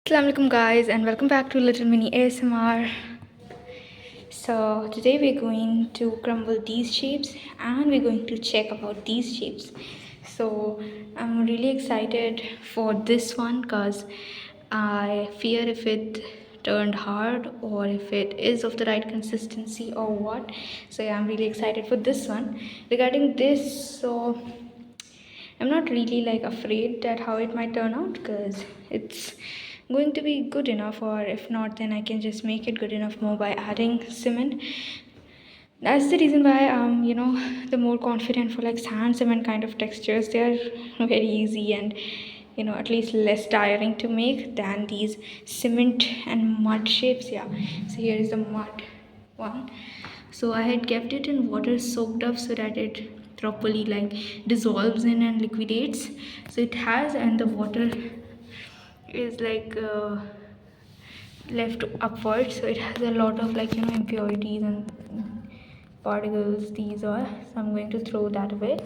Assalamualaikum guys, and welcome back to Little Mini ASMR. So today we're going to crumble these shapes and we're going to check about these shapes. So I'm really excited for this one because I fear if it turned hard or if it is of the right consistency or what. So yeah, I'm really excited for this one. Regarding this, so I'm not really like afraid that how it might turn out because it's going to be good enough, or if not then I can just make it good enough more by adding cement. That's the reason why the more confident for like sand cement kind of textures. They are very easy and at least less tiring to make than these cement and mud shapes. Yeah, so here is the mud one. So I had kept it in water soaked up so that it properly like dissolves in and liquidates. So it has, and the water is like left upwards, so it has a lot of like impurities and particles these are. So I'm going to throw that away.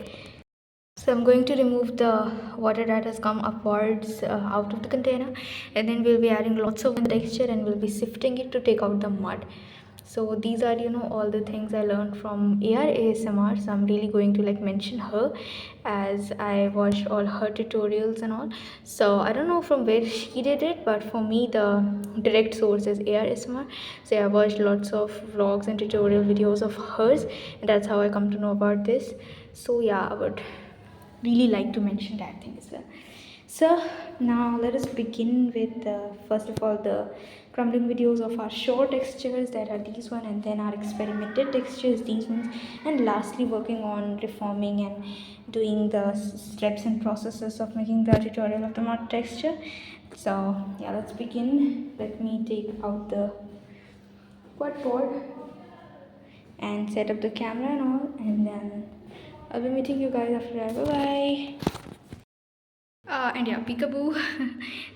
So I'm going to remove the water that has come upwards out of the container, and then we'll be adding lots of texture and we'll be sifting it to take out the mud. So these are all the things I learned from ASMR. So I'm really going to like mention her as I watched all her tutorials and all. So I don't know from where she did it, but for me the direct source is ASMR. So yeah, I watched lots of vlogs and tutorial videos of hers, and that's how I come to know about this. So yeah, I would really like to mention that thing as well. So now let us begin with first of all the crumbling videos of our short textures, that are these one, and then our experimented textures, these ones, and lastly working on reforming and doing the steps and processes of making the tutorial of the mud texture. So yeah, let's begin. Let me take out the quad and set up the camera and all, and then I'll be meeting you guys after that. Bye bye. And yeah, peekaboo.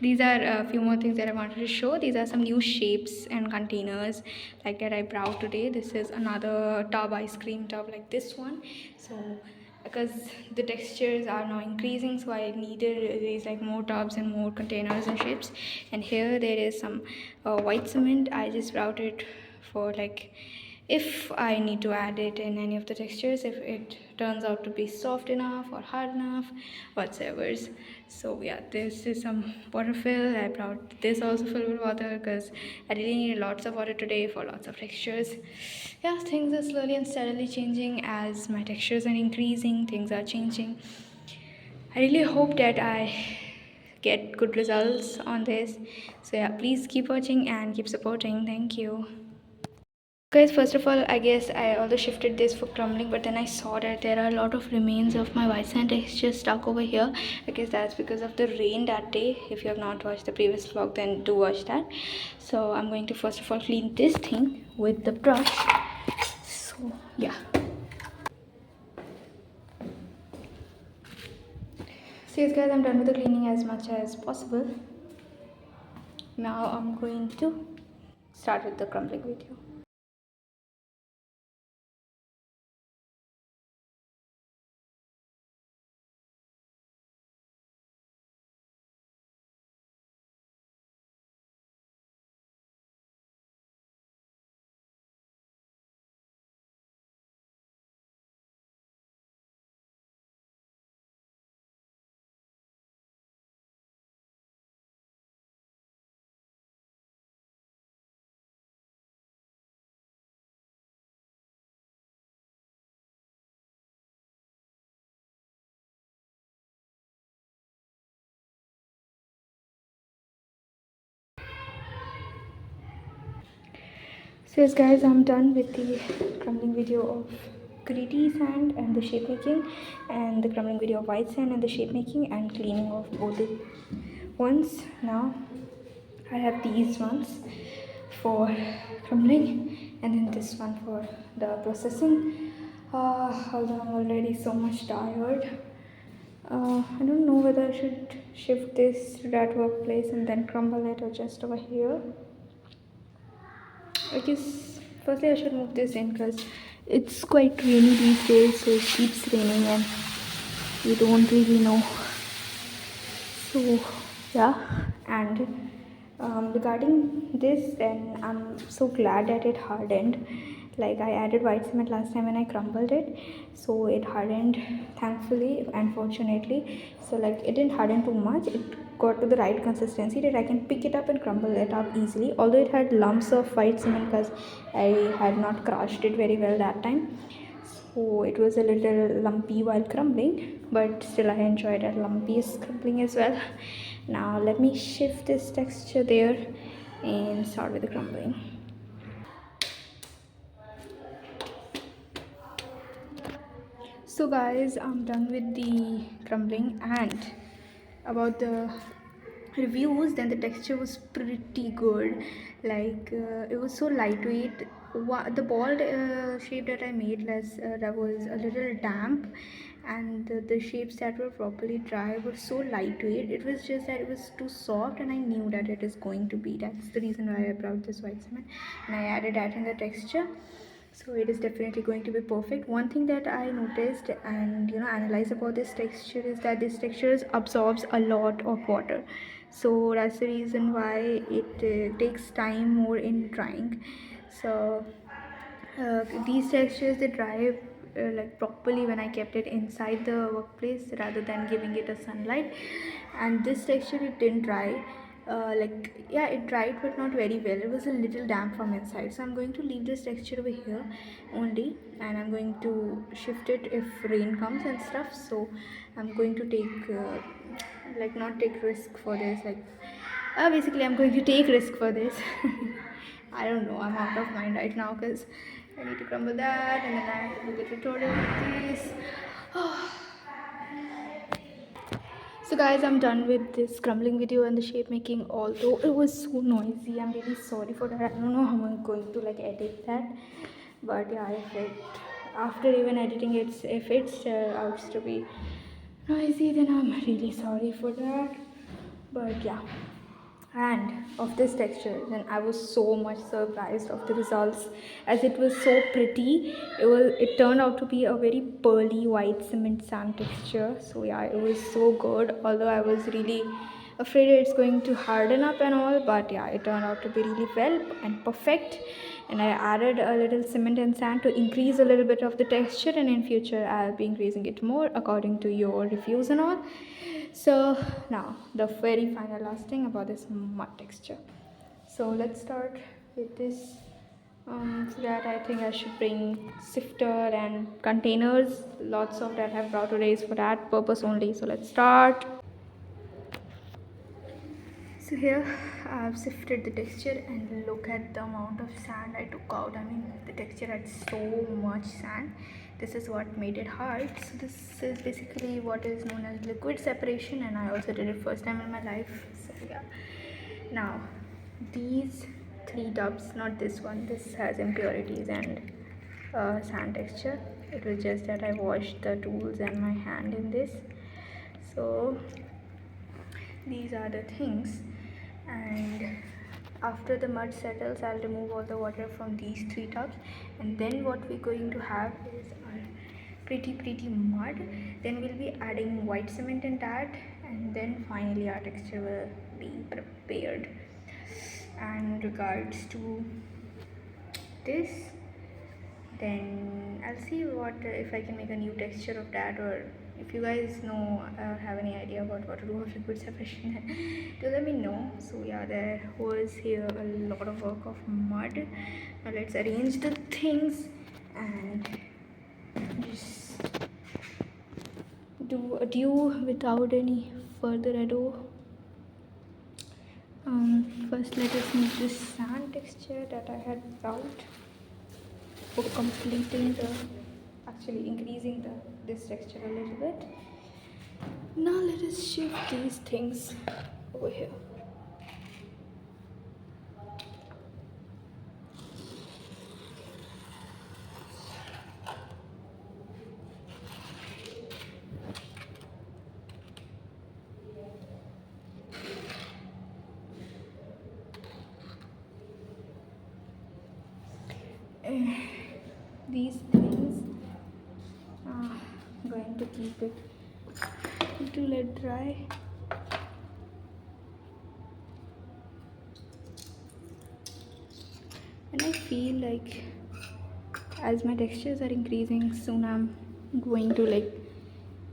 These are a few more things that I wanted to show. These are some new shapes and containers like that I brought today. This is another tub, ice cream tub like this one. So because the textures are now increasing, so I needed these like more tubs and more containers and shapes. And here there is some white cement. I just brought it for like if I need to add it in any of the textures, if it turns out to be soft enough or hard enough, whatsoever. So yeah, this is some water fill. I brought this also filled with water because I really needed lots of water today for lots of textures. Yeah, things are slowly and steadily changing as my textures are increasing. Things are changing. I really hope that I get good results on this. So yeah, please keep watching and keep supporting. Thank you. Guys, first of all, I guess I also shifted this for crumbling, but then I saw that there are a lot of remains of my white sand texture stuck over here. I guess that's because of the rain that day. If you have not watched the previous vlog, then do watch that. So I'm going to first of all clean this thing with the brush. So yeah. So yes guys, I'm done with the cleaning as much as possible. Now I'm going to start with the crumbling video. So yes guys, I'm done with the crumbling video of gritty sand and the shape making, and the crumbling video of white sand and the shape making and cleaning of both the ones. Now I have these ones for crumbling and then this one for the processing. Although I'm already so much tired, I don't know whether I should shift this to that workplace and then crumble it or just over here. I guess firstly I should move this in because it's quite rainy these days, so it keeps raining and we don't really know. So yeah, and Regarding this, then I'm so glad that it hardened. Like, I added white cement last time when I crumbled it, so it hardened, thankfully and fortunately. So like, it didn't harden too much, it got to the right consistency that I can pick it up and crumble it up easily, although it had lumps of white cement because I had not crushed it very well that time. So it was a little lumpy while crumbling, but still I enjoyed a lumpy crumbling as well. Now let me shift this texture there and start with the crumbling. So guys, I'm done with the crumbling, and about the reviews, then the texture was pretty good. Like, it was so lightweight. The ball shape that I made that was a little damp, and the shapes that were properly dry were so lightweight. It was just that it was too soft, and I knew that it is going to be. That's the reason why I brought this white cement, and I added that in the texture. So it is definitely going to be perfect. One thing that I noticed and analyzed about this texture is that this texture absorbs a lot of water, so that's the reason why it takes time more in drying. So these textures, they dry like properly when I kept it inside the workplace rather than giving it a sunlight. And this texture, it didn't dry. Like, yeah, it dried but not very well. It was a little damp from inside, so I'm going to leave this texture over here only, and I'm going to shift it if rain comes and stuff. So I'm going to take like, not take risk for this, like, basically I'm going to take risk for this. I don't know, I'm out of mind right now because I need to crumble that, and then I have to do the tutorial with this. So guys, I'm done with this crumbling video and the shape making. Although it was so noisy, I'm really sorry for that. I don't know how I'm going to like edit that, but yeah, if it, after even editing it, if it's out to be noisy, then I'm really sorry for that. But yeah, and of this texture, then I was so much surprised of the results, as it was so pretty. It turned out to be a very pearly white cement sand texture. So yeah, it was so good, although I was really afraid it's going to harden up and all, but yeah, it turned out to be really well and perfect. And I added a little cement and sand to increase a little bit of the texture, and in future I'll be increasing it more according to your reviews and all. So now the very final last thing about this mud texture. So let's start with this. For that, I think I should bring sifter and containers. Lots of that I've brought today is for that purpose only. So let's start. So here I've sifted the texture, and look at the amount of sand I took out. I mean, the texture had so much sand. This is what made it hard. So this is basically what is known as liquid separation, and I also did it first time in my life. So yeah. Now these 3 tubs, not this one, this has impurities and sand texture. It was just that I washed the tools and my hand in this. So these are the things, and after the mud settles, I'll remove all the water from these 3 tubs, and then what we're going to have is our pretty mud. Then we'll be adding white cement in that, and then finally our texture will be prepared. And regards to this, then I'll see what if I can make a new texture of that, or if you guys know or have any idea about what to do with liquid separation, do let me know. So yeah, there was here a lot of work of mud. Now let's arrange the things and just do adieu without any further ado. First let us make this sand texture that I had brought for completing the, actually increasing this texture a little bit. Now let us shift these things over here. These things, I'm going to keep it to let dry. And I feel like as my textures are increasing, soon I'm going to like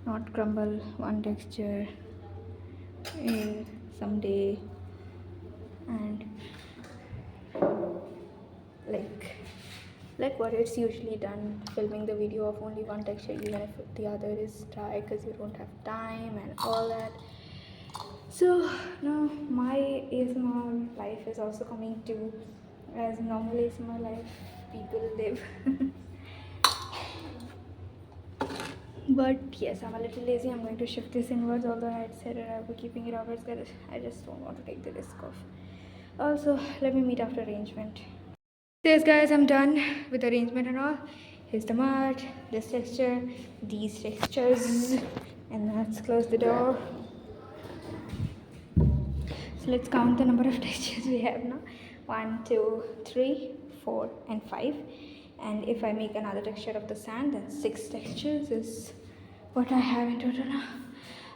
not crumble one texture someday, and like what it's usually done, filming the video of only one texture even if the other is dry because you don't have time and all that. So now my ASMR life is also coming to as normal ASMR life people live. But yes, I'm a little lazy. I'm going to shift this inwards, although I had said I would be keeping it outwards because I just don't want to take the risk of. Also, let me meet after arrangement. Yes guys, I'm done with arrangement and all. Here's the mud, this texture, these textures, and let's close the door. So let's count the number of textures we have now. 1, 2, 3, 4, and 5. And if I make another texture of the sand, then 6 textures is what I have in total now.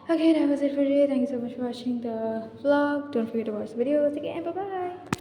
Okay, that was it for today. Thank you so much for watching the vlog. Don't forget to watch the videos again. Bye bye.